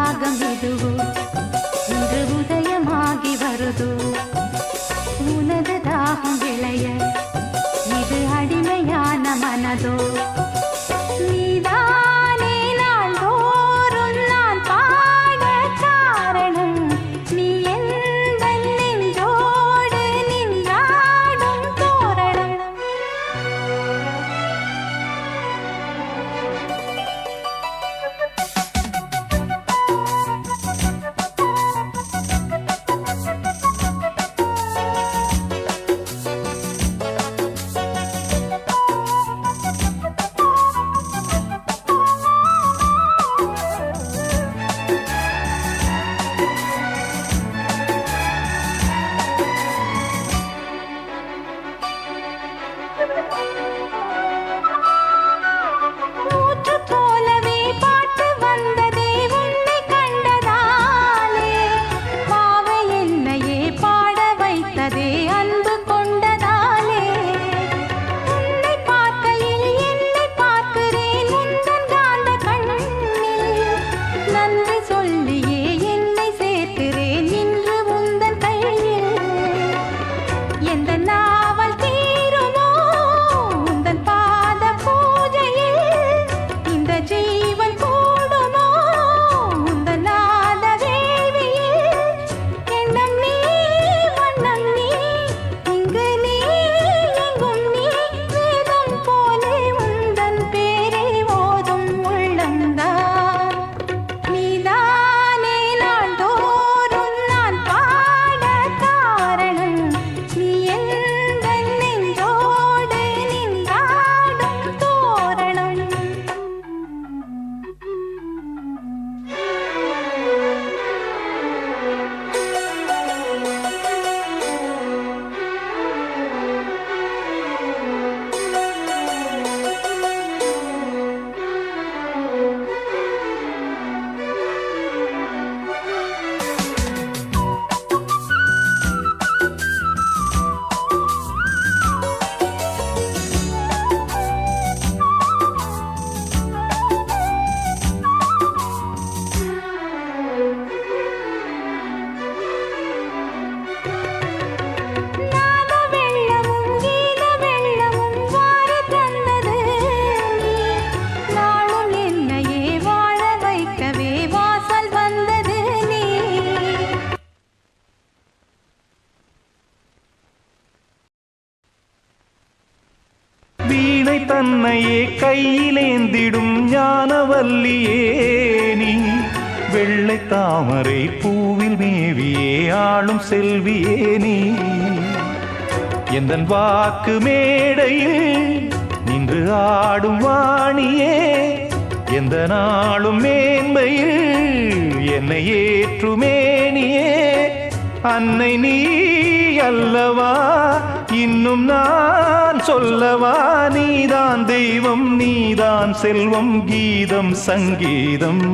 ರಾಗಂ ಇದುವು ಇಂದು ಉದಯಮಾಗಿ ಬರುದು ಉನದ ದಾಹಂ ಬೆಳೆಯ ಇದು ಅಡಿಮೆಯಾನ ಮನದೋ நீதானே நாள்தோறும் நான் பாட காரணம் நீ எந்த நெஞ்சோடு நின்றாடும் தோரணம் வீணை தன்னையே கையிலேந்திடும் ஞானவல்லியே நீ வெள்ளை தாமரை பூவில் மேவியே ஆளும் செல்வியே நீ எந்தன் வாக்கு மேடையில் நின்று ஆடும் வாணியே எந்த நாளும் மேன்மையில் என்னை ஏற்றுமேனியே அன்னை நீ அல்லவா இன்னும் நான் சொல்லவா நீதான் தெய்வம் நீதான் செல்வம் கீதம் சங்கீதம்